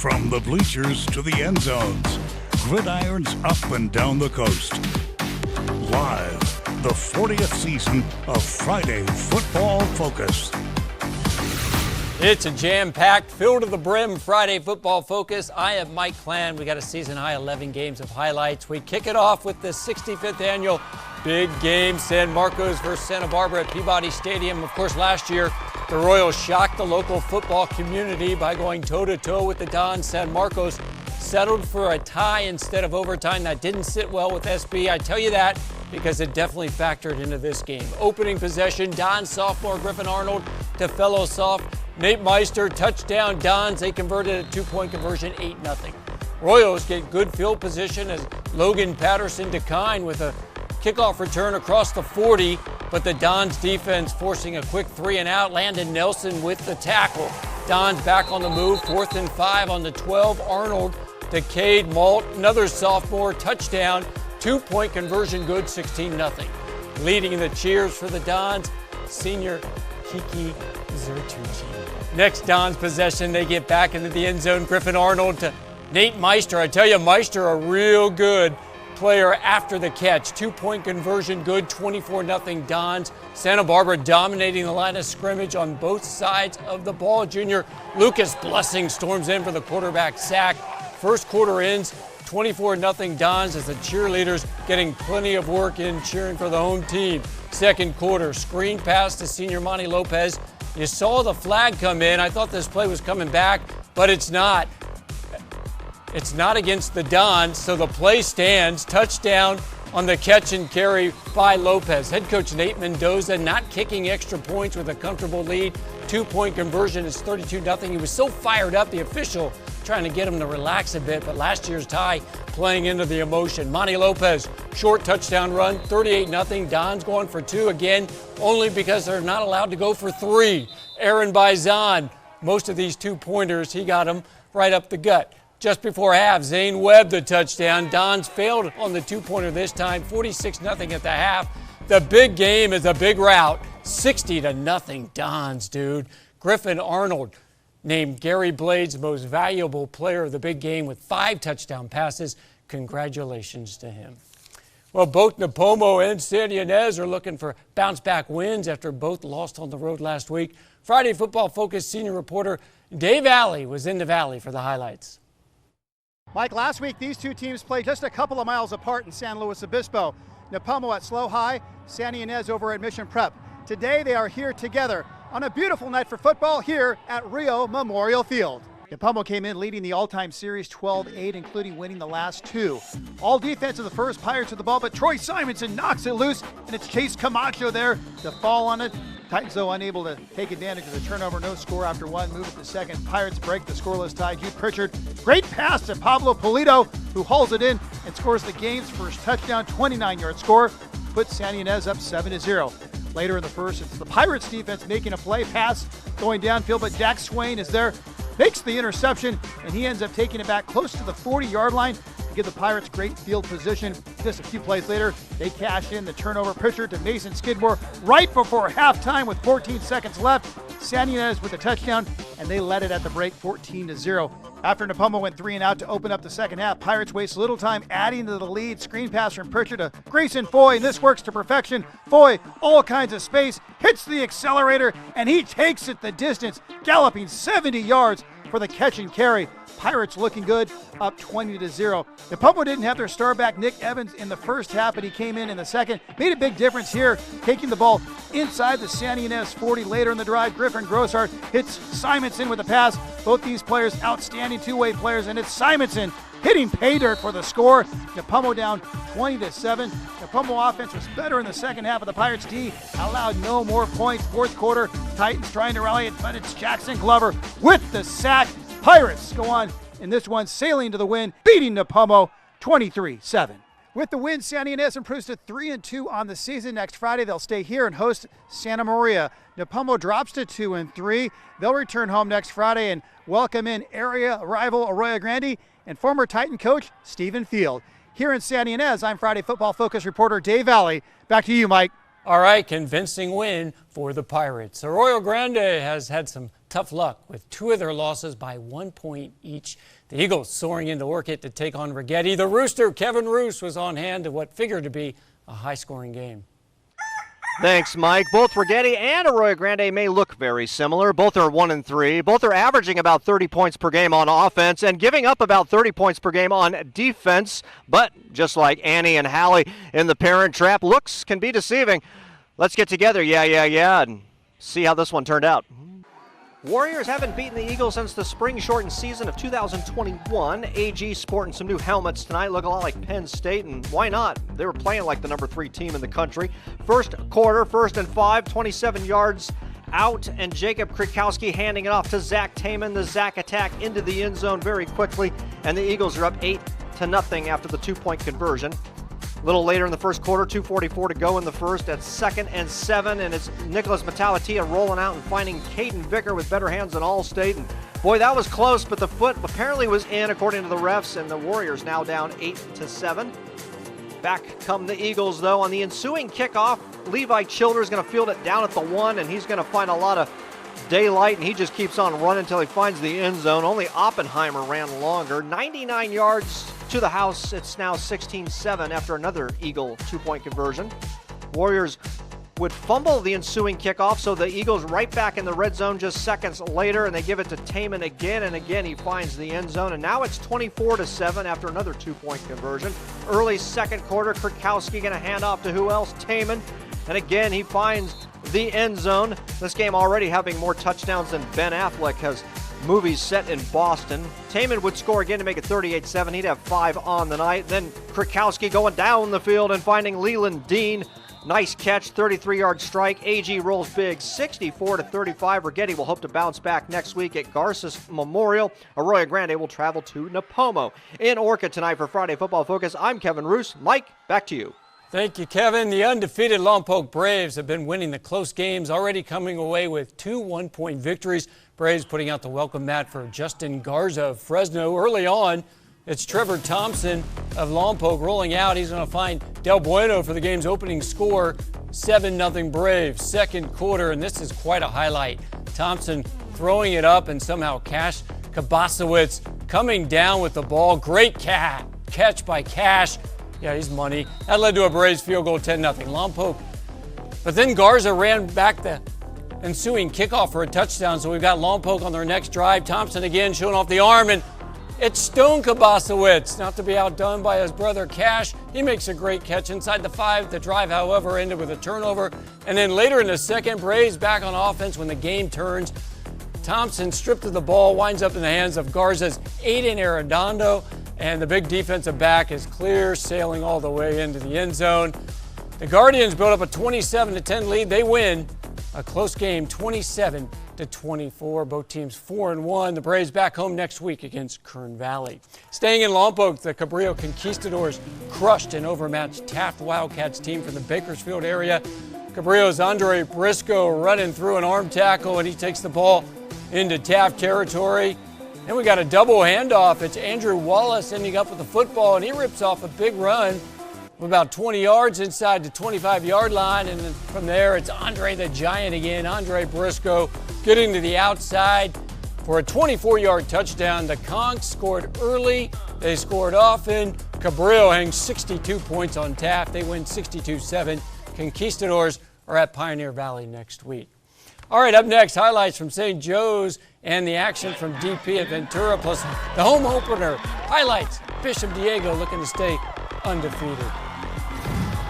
From the bleachers to the end zones, gridirons up and down the coast. Live, the 40th season of Friday Football Focus. It's a jam-packed, filled to the brim Friday Football Focus. I am Mike Klan. We got a season-high 11 games of highlights. We kick it off with the 65th annual big game, San Marcos versus Santa Barbara at Peabody Stadium. Of course, last year, the Royals shocked the local football community by going toe-to-toe with the Dons. San Marcos settled for a tie instead of overtime. That didn't sit well with SB. I tell you that because it definitely factored into this game. Opening possession, Dons sophomore Griffin Arnold to fellow soph Nate Meister, touchdown Dons. They converted a two-point conversion, 8-0. Royals get good field position as Logan Patterson to Kine with a kickoff return across the 40, but the Dons defense forcing a quick 3-and-out. Landon Nelson with the tackle. Dons back on the move, 4th and 5 on the 12. Arnold to Cade Malt, another sophomore touchdown, two-point conversion good, 16-0. Leading the cheers for the Dons, senior Kiki Zertucci. Next Dons possession, they get back into the end zone. Griffin Arnold to Nate Meister. I tell you, Meister a real good player after the catch. Two-point conversion good, 24-0 Dons. Santa Barbara dominating the line of scrimmage on both sides of the ball. Junior Lucas Blessing storms in for the quarterback sack. First quarter ends 24-0 Dons as the cheerleaders getting plenty of work in cheering for the home team. Second quarter, screen pass to senior Monty Lopez. You saw the flag come in. I thought this play was coming back, but it's not. It's not against the Dons, so the play stands. Touchdown on the catch and carry by Lopez. Head coach Nate Mendoza not kicking extra points with a comfortable lead. Two-point conversion is 32-0. He was so fired up, the official trying to get him to relax a bit, but last year's tie playing into the emotion. Monty Lopez, short touchdown run, 38-0. Dons going for two again, only because they're not allowed to go for three. Aaron Bizon, most of these two-pointers, he got them right up the gut. Just before half, Zane Webb the touchdown. Dons failed on the two-pointer this time, 46-0 at the half. The big game is a big rout, 60-0 Dons, dude. Griffin Arnold named Gary Blades most valuable player of the big game with 5 touchdown passes. Congratulations to him. Well, both Nipomo and San Ynez are looking for bounce-back wins after both lost on the road last week. Friday Football Focus senior reporter Dave Alley was in the Valley for the highlights. Mike, last week these two teams played just a couple of miles apart in San Luis Obispo. Nipomo at Slow High, San Ynez over at Mission Prep. Today they are here together on a beautiful night for football here at Rio Memorial Field. Nipomo came in leading the all-time series 12-8, including winning the last 2. All defense of the first, Pirates with the ball, but Troy Simonson knocks it loose, and it's Chase Camacho there to fall on it. Titans, though, unable to take advantage of the turnover. No score after one. Move at the second. Pirates break the scoreless tie. Jude Pritchard, great pass to Pablo Polito, who hauls it in and scores the game's first touchdown, 29-yard score. Puts San Ynez up 7-0. Later in the first, it's the Pirates defense making a play, pass going downfield, but Jack Swain is there, makes the interception, and he ends up taking it back close to the 40-yard line to give the Pirates great field position. Just a few plays later, they cash in the turnover. Pritchard to Mason Skidmore right before halftime with 14 seconds left. San Ynez with a touchdown, and they led it at the break 14-0. After Nipomo went 3-and-out to open up the second half, Pirates waste little time adding to the lead. Screen pass from Pritchard to Grayson Foy, and this works to perfection. Foy, all kinds of space, hits the accelerator, and he takes it the distance, galloping 70 yards for the catch and carry. Pirates looking good, up 20-0. Nipomo didn't have their star back Nick Evans in the first half, but he came in the second. Made a big difference here, taking the ball inside the San Ynez 40 later in the drive. Griffin Grossart hits Simonson with a pass. Both these players outstanding two-way players, and it's Simonson hitting pay dirt for the score. Nipomo down 20-7. Nipomo offense was better in the second half of the Pirates D. Allowed no more points. Fourth quarter, Titans trying to rally it, but it's Jackson Glover with the sack. Pirates go on in this one, sailing to the win, beating Nipomo 23-7. With the win, San Ynez improves to 3-2 on the season. Next Friday, they'll stay here and host Santa Maria. Nipomo drops to 2-3. They'll return home next Friday and welcome in area rival Arroyo Grande and former Titan coach Stephen Field. Here in San Ynez, I'm Friday Football Focus reporter Dave Alley. Back to you, Mike. All right, convincing win for the Pirates. Arroyo Grande has had some tough luck with 2 of their losses by 1 point each. The Eagles soaring into Orchid to take on Righetti. The Rooster, Kevin Roos, was on hand to what figured to be a high-scoring game. Thanks, Mike. Both Righetti and Arroyo Grande may look very similar. Both are 1-3. Both are averaging about 30 points per game on offense and giving up about 30 points per game on defense. But just like Annie and Hallie in the Parent Trap, looks can be deceiving. Let's get together, and see how this one turned out. Warriors haven't beaten the Eagles since the spring-shortened season of 2021. AG sporting some new helmets tonight, look a lot like Penn State, and why not? They were playing like the number 3 team in the country. First quarter, 1st and 5, 27 yards out, and Jacob Krikowski handing it off to Zach Taman. The Zach attack into the end zone very quickly, and the Eagles are up 8-0 after the 2-point conversion. A little later in the first quarter, 2:44 to go in the first at 2nd and 7, and it's Nicholas Matalatia rolling out and finding Caden Vicker with better hands than Allstate. And boy, that was close, but the foot apparently was in according to the refs, and the Warriors now down 8-7. Back come the Eagles, though. On the ensuing kickoff, Levi Childers going to field it down at the 1, and he's going to find a lot of daylight, and he just keeps on running until he finds the end zone. Only Oppenheimer ran longer. 99 yards to the house. It's now 16-7 after another Eagle 2-point conversion. Warriors would fumble the ensuing kickoff, so the Eagles right back in the red zone just seconds later, and they give it to Taman again, and again he finds the end zone, and now it's 24-7 after another 2-point conversion. Early second quarter, Krikowski going to hand off to who else? Taman, and again he finds the end zone. This game already having more touchdowns than Ben Affleck has movies set in Boston. Taman would score again to make it 38-7. He'd have 5 on the night. Then Krikowski going down the field and finding Leland Dean. Nice catch, 33-yard strike. AG rolls big, 64-35. Righetti will hope to bounce back next week at Garza Memorial. Arroyo Grande will travel to Nipomo. In Orchid tonight for Friday Football Focus, I'm Kevin Roos. Mike, back to you. Thank you, Kevin. The undefeated Lompoc Braves have been winning the close games, already coming away with 2 one-point victories. Braves putting out the welcome mat for Justin Garza of Fresno. Early on, it's Trevor Thompson of Lompoc rolling out. He's going to find Del Bueno for the game's opening score, 7-0 Braves. Second quarter, and this is quite a highlight. Thompson throwing it up, and somehow Cash Kabasowitz coming down with the ball. Great catch by Cash. Yeah, he's money. That led to a Braves field goal, 10-0 Lompoc. But then Garza ran back the ensuing kickoff for a touchdown, so we've got Lompoc on their next drive. Thompson again showing off the arm, and it's Stone Kabasowitz, not to be outdone by his brother Cash. He makes a great catch inside the 5. The drive, however, ended with a turnover. And then later in the second, Braves back on offense when the game turns. Thompson stripped of the ball, winds up in the hands of Garza's Aiden Arredondo, and the big defensive back is clear, sailing all the way into the end zone. The Guardians build up a 27-10 lead. They win a close game, 27-24. Both teams 4-1. The Braves back home next week against Kern Valley. Staying in Lompoc, the Cabrillo Conquistadors crushed an overmatched Taft Wildcats team from the Bakersfield area. Cabrillo's Andre Briscoe running through an arm tackle, and he takes the ball into Taft territory. Then we got a double handoff. It's Andrew Wallace ending up with the football, and he rips off a big run of about 20 yards inside the 25-yard line. And then from there, it's Andre the Giant again, Andre Briscoe, getting to the outside for a 24-yard touchdown. The Conks scored early. They scored often. Cabrillo hangs 62 points on Taft. They win 62-7. Conquistadors are at Pioneer Valley next week. All right, up next, highlights from St. Joe's and the action from DP at Ventura, plus the home opener. Highlights, Bishop Diego looking to stay undefeated.